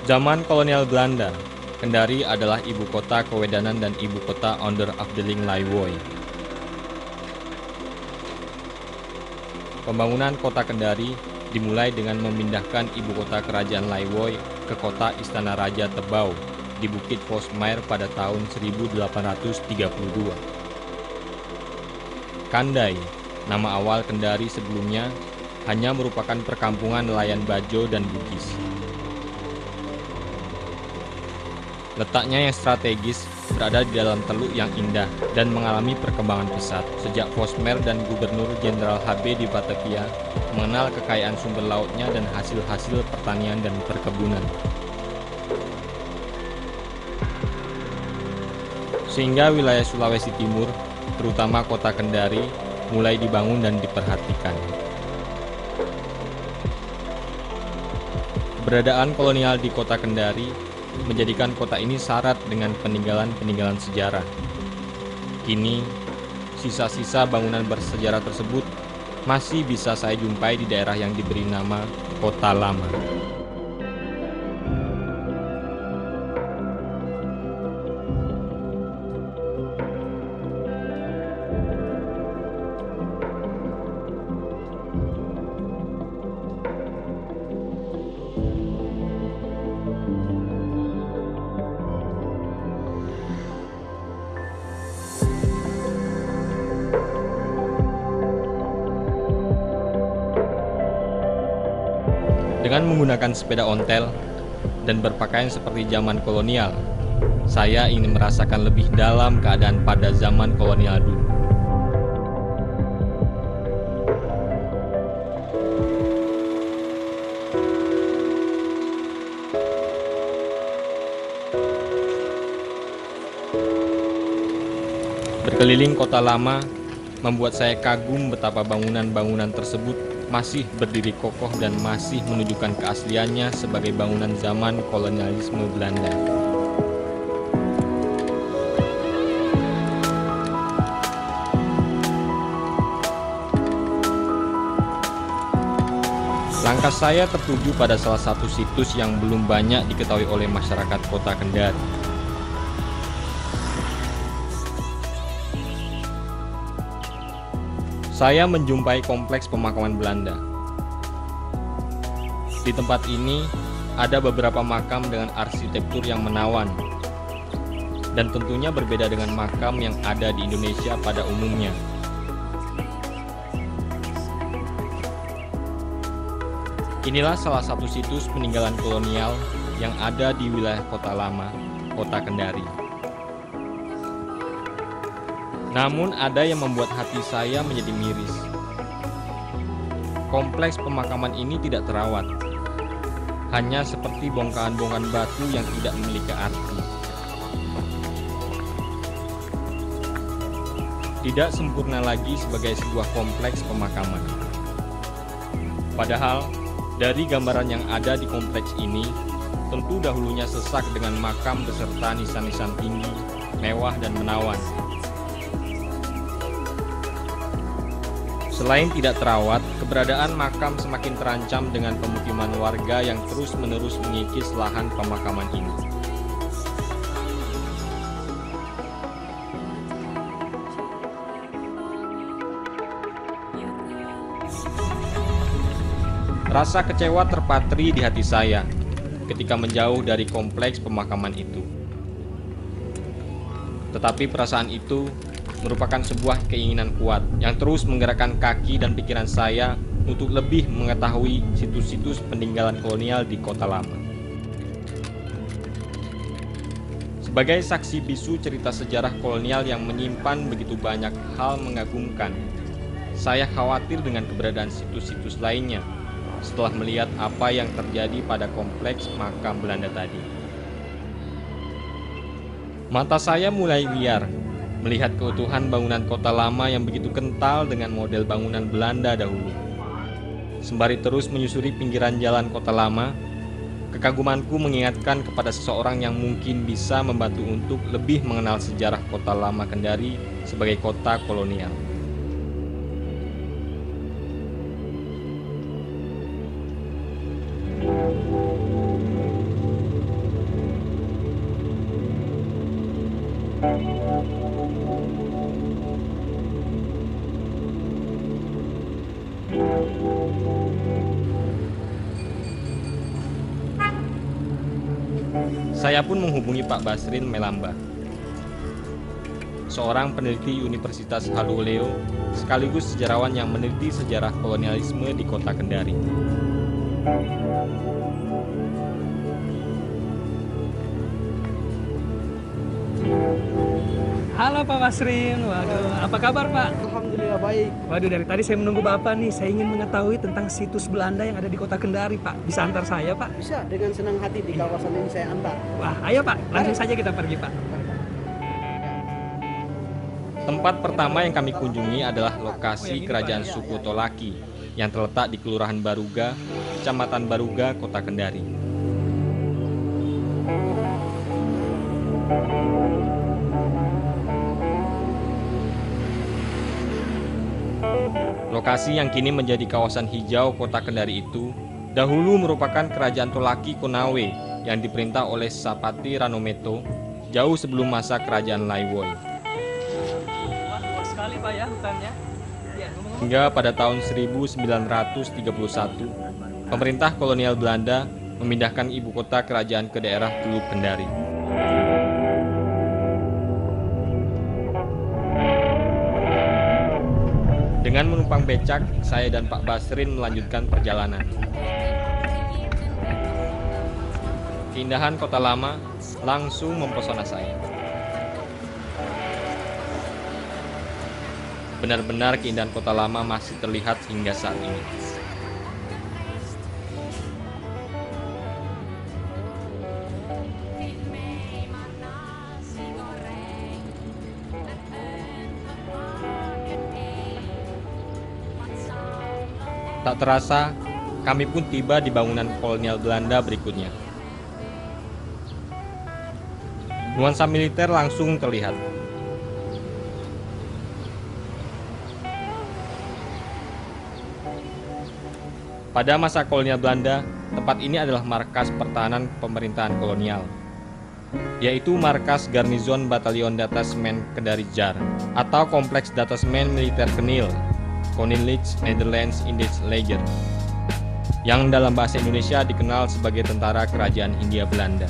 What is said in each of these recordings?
Zaman kolonial Belanda, Kendari adalah ibu kota kewedanan dan ibu kota Onder Afdeling Laiwoy. Pembangunan kota Kendari dimulai dengan memindahkan ibu kota kerajaan Laiwoy ke kota Istana Raja Tebau di Bukit Vosmeer pada tahun 1832. Kandai, nama awal Kendari sebelumnya, hanya merupakan perkampungan nelayan Bajo dan Bugis. Letaknya yang strategis berada di dalam teluk yang indah dan mengalami perkembangan pesat sejak Vosmeer dan Gubernur Jenderal HB di Batavia mengenal kekayaan sumber lautnya dan hasil-hasil pertanian dan perkebunan. Sehingga wilayah Sulawesi Timur, terutama kota Kendari, mulai dibangun dan diperhatikan. Keberadaan kolonial di kota Kendari menjadikan kota ini syarat dengan peninggalan-peninggalan sejarah. Kini, sisa-sisa bangunan bersejarah tersebut masih bisa saya jumpai di daerah yang diberi nama Kota Lama. Dengan menggunakan sepeda ontel dan berpakaian seperti zaman kolonial, saya ingin merasakan lebih dalam keadaan pada zaman kolonial dulu. Berkeliling kota lama membuat saya kagum betapa bangunan-bangunan tersebut masih berdiri kokoh dan masih menunjukkan keasliannya sebagai bangunan zaman kolonialisme Belanda. Langkah saya tertuju pada salah satu situs yang belum banyak diketahui oleh masyarakat kota Kendari. Saya menjumpai kompleks pemakaman Belanda. Di tempat ini ada beberapa makam dengan arsitektur yang menawan, dan tentunya berbeda dengan makam yang ada di Indonesia pada umumnya. Inilah salah satu situs peninggalan kolonial yang ada di wilayah Kota Lama, Kota Kendari. Namun ada yang membuat hati saya menjadi miris. Kompleks pemakaman ini tidak terawat, hanya seperti bongkahan-bongkahan batu yang tidak memiliki arti. Tidak sempurna lagi sebagai sebuah kompleks pemakaman. Padahal, dari gambaran yang ada di kompleks ini, tentu dahulunya sesak dengan makam beserta nisan-nisan tinggi, mewah dan menawan. Selain tidak terawat, keberadaan makam semakin terancam dengan pemukiman warga yang terus-menerus mengikis lahan pemakaman ini. Rasa kecewa terpatri di hati saya ketika menjauh dari kompleks pemakaman itu. Tetapi perasaan itu merupakan sebuah keinginan kuat yang terus menggerakkan kaki dan pikiran saya untuk lebih mengetahui situs-situs peninggalan kolonial di Kota Lama. Sebagai saksi bisu cerita sejarah kolonial yang menyimpan begitu banyak hal mengagumkan, saya khawatir dengan keberadaan situs-situs lainnya setelah melihat apa yang terjadi pada kompleks makam Belanda tadi. Mata saya mulai liar melihat keutuhan bangunan Kota Lama yang begitu kental dengan model bangunan Belanda dahulu. Sembari terus menyusuri pinggiran jalan Kota Lama, kekagumanku mengingatkan kepada seseorang yang mungkin bisa membantu untuk lebih mengenal sejarah Kota Lama Kendari sebagai kota kolonial. Saya pun menghubungi Pak Basrin Melamba, seorang peneliti Universitas Haluleo sekaligus sejarawan yang meneliti sejarah kolonialisme di kota Kendari. Halo Pak Basrin, waduh, apa kabar Pak? Alhamdulillah baik. Waduh, dari tadi saya menunggu Bapak nih, saya ingin mengetahui tentang situs Belanda yang ada di kota Kendari Pak. Bisa antar saya Pak? Bisa, dengan senang hati di kawasan ini saya antar. Wah, ayo Pak, langsung saja kita pergi Pak. Tempat pertama yang kami kunjungi adalah lokasi kerajaan suku Tolaki yang terletak di Kelurahan Baruga, Kecamatan Baruga, Kota Kendari. Lokasi yang kini menjadi kawasan hijau Kota Kendari itu dahulu merupakan kerajaan Tolaki Konawe yang diperintah oleh Sapati Ranometo jauh sebelum masa kerajaan Laiwoi. Wah, luas sekali Pak ya hutannya. Hingga pada tahun 1931, pemerintah kolonial Belanda memindahkan ibu kota kerajaan ke daerah Teluk Kendari. Dengan menumpang becak, saya dan Pak Basrin melanjutkan perjalanan. Keindahan kota lama langsung mempesona saya. Benar-benar keindahan kota lama masih terlihat hingga saat ini. Tak terasa, kami pun tiba di bangunan kolonial Belanda berikutnya. Nuansa militer langsung terlihat. Pada masa kolonial Belanda, tempat ini adalah markas pertahanan pemerintahan kolonial, yaitu markas Garnizon Batalion Datasmen Kendari Jar atau Kompleks Datasmen Militer Kenil, Koninklijke Nederlands Indisch Leger, yang dalam bahasa Indonesia dikenal sebagai Tentara Kerajaan Hindia Belanda.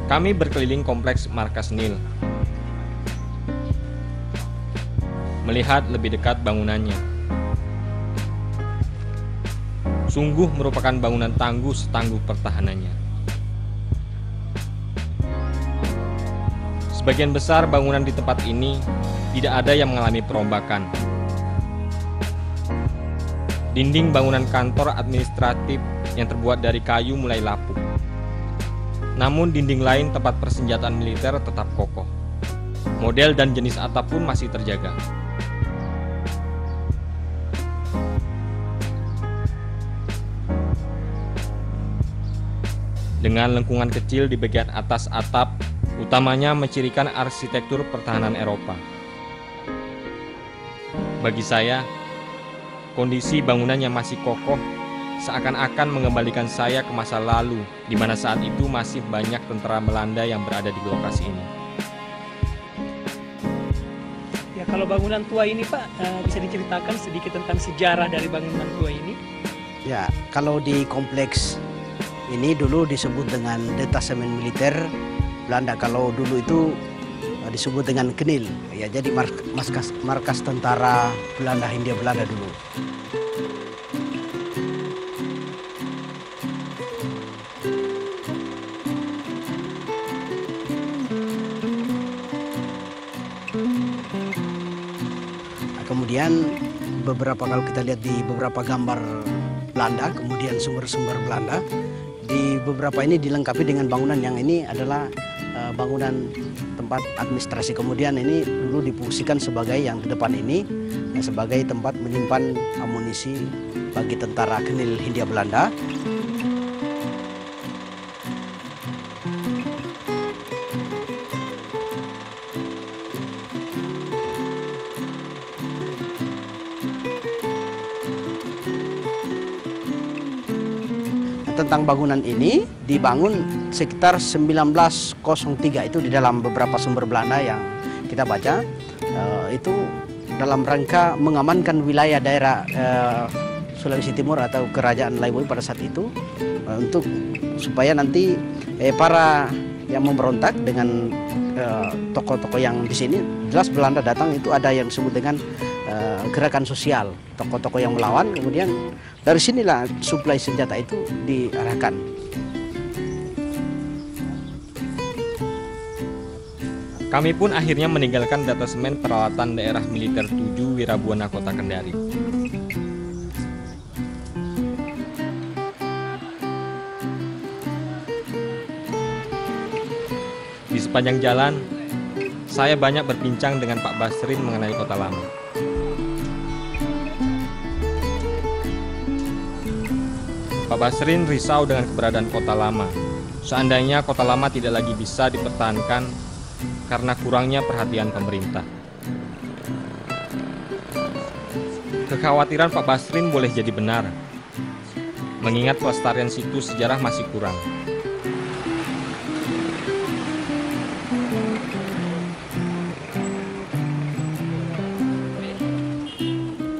Kami berkeliling kompleks markas Nil, melihat lebih dekat bangunannya. Sungguh merupakan bangunan tangguh setangguh pertahanannya. Sebagian besar bangunan di tempat ini tidak ada yang mengalami perombakan. Dinding bangunan kantor administratif yang terbuat dari kayu mulai lapuk. Namun dinding lain tempat persenjataan militer tetap kokoh. Model dan jenis atap pun masih terjaga. Dengan lengkungan kecil di bagian atas atap, utamanya mencirikan arsitektur pertahanan Eropa. Bagi saya, kondisi bangunan yang masih kokoh seakan-akan mengembalikan saya ke masa lalu, di mana saat itu masih banyak tentara Belanda yang berada di lokasi ini. Ya, kalau bangunan tua ini Pak, bisa diceritakan sedikit tentang sejarah dari bangunan tua ini? Ya, kalau di kompleks ini dulu disebut dengan Detasemen Militer Belanda. Kalau dulu itu disebut dengan Kenil. Ya, jadi markas tentara Belanda, Hindia Belanda dulu. Kemudian beberapa, kalau kita lihat di beberapa gambar Belanda, kemudian sumber-sumber Belanda, di beberapa ini dilengkapi dengan bangunan yang ini adalah bangunan tempat administrasi. Kemudian ini dulu difungsikan sebagai yang di depan ini sebagai tempat menyimpan amunisi bagi tentara Kenil Hindia Belanda. Tentang bangunan ini dibangun sekitar 1903, itu di dalam beberapa sumber Belanda yang kita baca, itu dalam rangka mengamankan wilayah daerah Sulawesi Timur atau Kerajaan Laiboi pada saat itu, untuk supaya nanti para yang memberontak dengan tokoh-tokoh yang di sini, jelas Belanda datang itu ada yang disebut dengan gerakan sosial, tokoh-tokoh yang melawan, kemudian dari sinilah suplai senjata itu diarahkan. Kami pun akhirnya meninggalkan detasemen peralatan daerah militer 7 Wirabuana Kota Kendari. Di sepanjang jalan, saya banyak berbincang dengan Pak Basrin mengenai Kota Lama. Pak Basrin risau dengan keberadaan Kota Lama. Seandainya Kota Lama tidak lagi bisa dipertahankan karena kurangnya perhatian pemerintah. Kekhawatiran Pak Basrin boleh jadi benar, mengingat pelestarian situs sejarah masih kurang.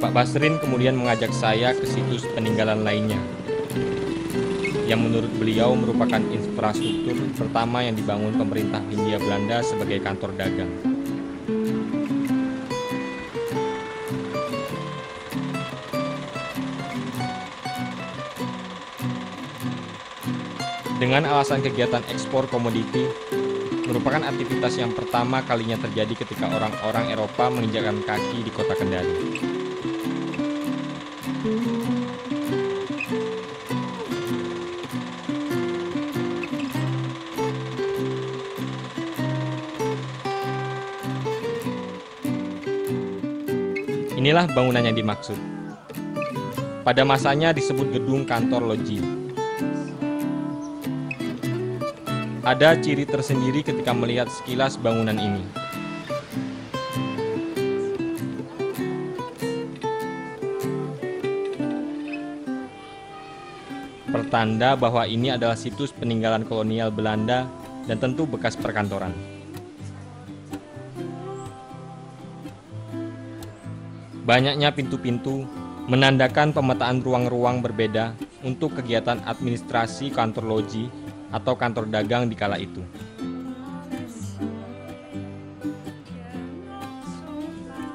Pak Basrin kemudian mengajak saya ke situs peninggalan lainnya, yang menurut beliau merupakan infrastruktur pertama yang dibangun pemerintah Hindia Belanda sebagai kantor dagang. Dengan alasan kegiatan ekspor komoditi, merupakan aktivitas yang pertama kalinya terjadi ketika orang-orang Eropa menginjakkan kaki di kota Kendari. Inilah bangunan yang dimaksud. Pada masanya disebut gedung kantor loji. Ada ciri tersendiri ketika melihat sekilas bangunan ini. Pertanda bahwa ini adalah situs peninggalan kolonial Belanda dan tentu bekas perkantoran. Banyaknya pintu-pintu menandakan pemetaan ruang-ruang berbeda untuk kegiatan administrasi kantor loji atau kantor dagang di kala itu.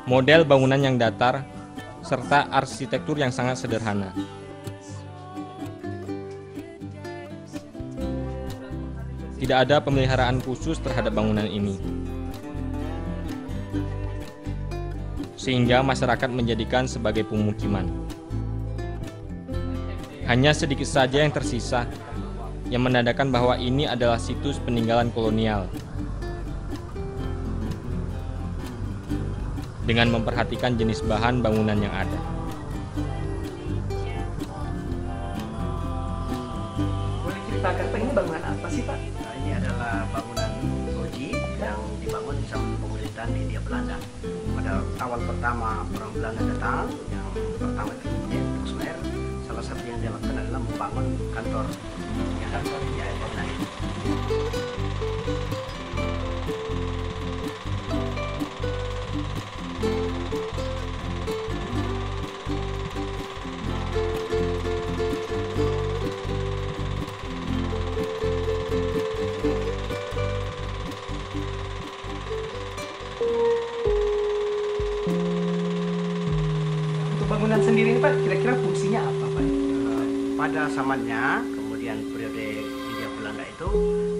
Model bangunan yang datar serta arsitektur yang sangat sederhana. Tidak ada pemeliharaan khusus terhadap bangunan ini, sehingga masyarakat menjadikan sebagai pemukiman. Hanya sedikit saja yang tersisa, yang menandakan bahwa ini adalah situs peninggalan kolonial. Dengan memperhatikan jenis bahan bangunan yang ada. Boleh ceritakan Pak, ini bangunan apa sih Pak? Nah, ini adalah bangunan loji yang dibangun sama pemerintahan Hindia Belanda. Pada awal pertama orang Belanda datang, yang pertama itu Posmer, salah satu yang dilakukan adalah membangun kantor Hindia Belanda. Bangunan sendiri ini Pak, kira-kira fungsinya apa Pak? Pada zamannya, kemudian periode Hindia Belanda itu,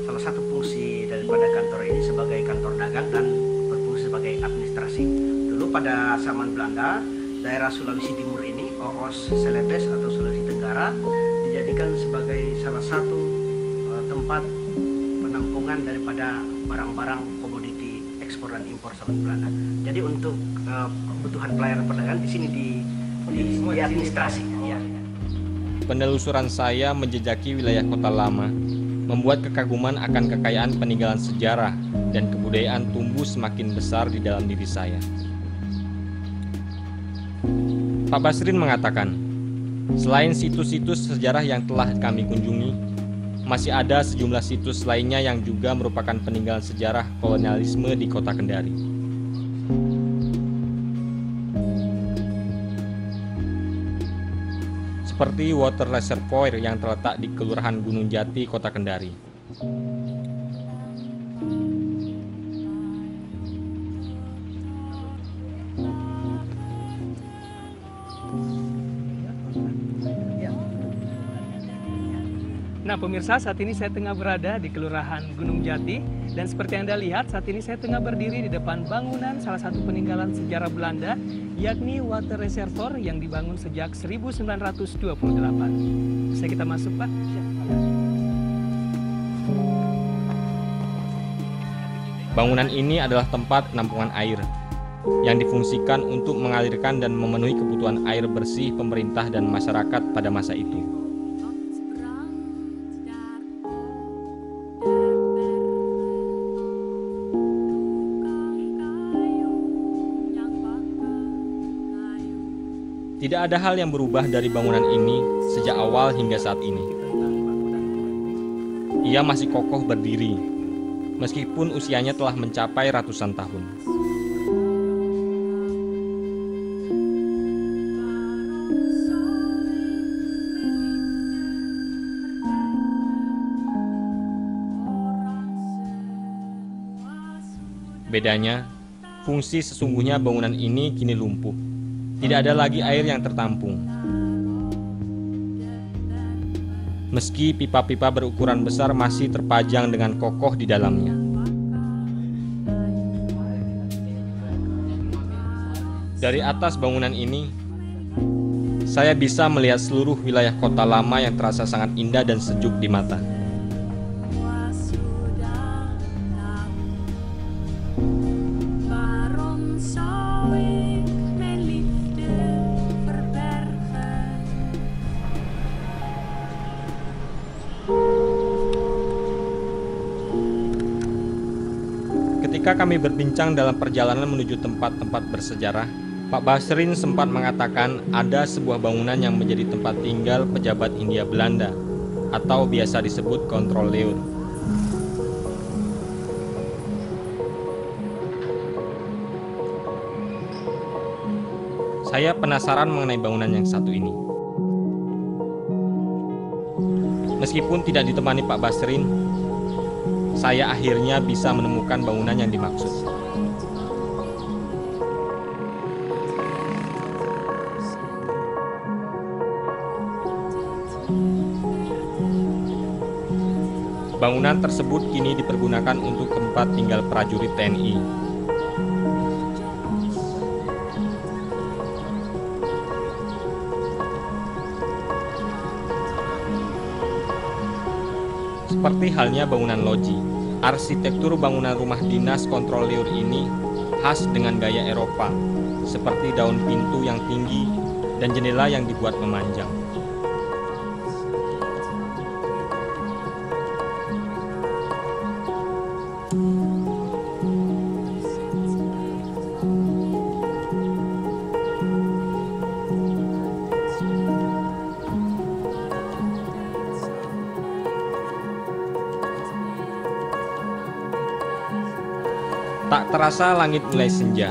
salah satu fungsi daripada kantor ini sebagai kantor dagang dan berfungsi sebagai administrasi. Dulu pada zaman Belanda, daerah Sulawesi Timur ini, Oos Celebes atau Sulawesi Tenggara, dijadikan sebagai salah satu tempat penampungan daripada barang-barang komoditi ekspor dan impor sama Belanda. Jadi untuk kebutuhan pelayanan perdagangan di sini di administrasi. Ya. Penelusuran saya menjejaki wilayah Kota Lama, membuat kekaguman akan kekayaan peninggalan sejarah dan kebudayaan tumbuh semakin besar di dalam diri saya. Pak Basrin mengatakan, selain situs-situs sejarah yang telah kami kunjungi, masih ada sejumlah situs lainnya yang juga merupakan peninggalan sejarah kolonialisme di Kota Kendari. seperti water reservoir yang terletak di Kelurahan Gunung Jati, Kota Kendari. Nah pemirsa, saat ini saya tengah berada di Kelurahan Gunung Jati, dan seperti Anda lihat saat ini saya tengah berdiri di depan bangunan salah satu peninggalan sejarah Belanda, yakni water reservoir yang dibangun sejak 1928. Bisa kita masuk, Pak? Bangunan ini adalah tempat penampungan air yang difungsikan untuk mengalirkan dan memenuhi kebutuhan air bersih pemerintah dan masyarakat pada masa itu. Tidak ada hal yang berubah dari bangunan ini sejak awal hingga saat ini. Ia masih kokoh berdiri, meskipun usianya telah mencapai ratusan tahun. Bedanya, fungsi sesungguhnya bangunan ini kini lumpuh. Tidak ada lagi air yang tertampung. Meski pipa-pipa berukuran besar masih terpajang dengan kokoh di dalamnya. Dari atas bangunan ini, saya bisa melihat seluruh wilayah kota lama yang terasa sangat indah dan sejuk di mata. Ketika kami berbincang dalam perjalanan menuju tempat-tempat bersejarah, Pak Basrin sempat mengatakan ada sebuah bangunan yang menjadi tempat tinggal pejabat Hindia Belanda, atau biasa disebut Controleur. Saya penasaran mengenai bangunan yang satu ini. Meskipun tidak ditemani Pak Basrin, saya akhirnya bisa menemukan bangunan yang dimaksud. Bangunan tersebut kini dipergunakan untuk tempat tinggal prajurit TNI. Seperti halnya bangunan loji, arsitektur bangunan rumah dinas Controleur ini khas dengan gaya Eropa, seperti daun pintu yang tinggi dan jendela yang dibuat memanjang. Tak terasa langit mulai senja.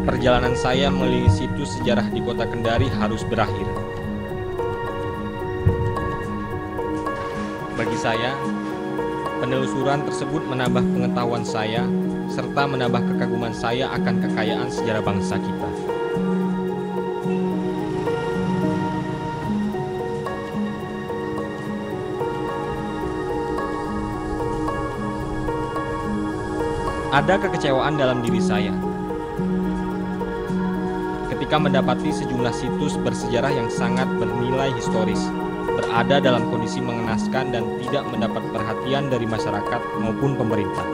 Perjalanan saya melihat situs sejarah di Kota Kendari harus berakhir. Bagi saya, penelusuran tersebut menambah pengetahuan saya serta menambah kekaguman saya akan kekayaan sejarah bangsa kita. Ada kekecewaan dalam diri saya ketika mendapati sejumlah situs bersejarah yang sangat bernilai historis berada dalam kondisi mengenaskan dan tidak mendapat perhatian dari masyarakat maupun pemerintah.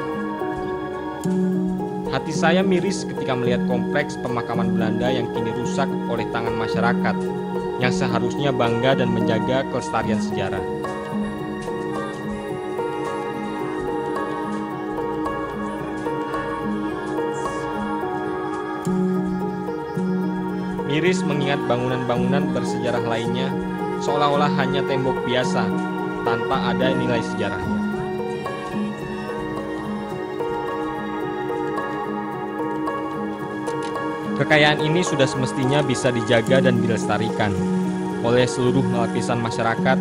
Hati saya miris ketika melihat kompleks pemakaman Belanda yang kini rusak oleh tangan masyarakat yang seharusnya bangga dan menjaga kelestarian sejarah. Miris mengingat bangunan-bangunan bersejarah lainnya seolah-olah hanya tembok biasa tanpa ada nilai sejarahnya. Kekayaan ini sudah semestinya bisa dijaga dan dilestarikan oleh seluruh lapisan masyarakat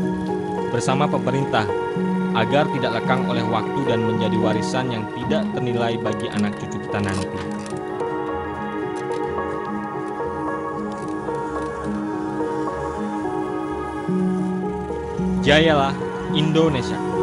bersama pemerintah agar tidak lekang oleh waktu dan menjadi warisan yang tidak ternilai bagi anak cucu kita nanti. Jayalah Indonesia!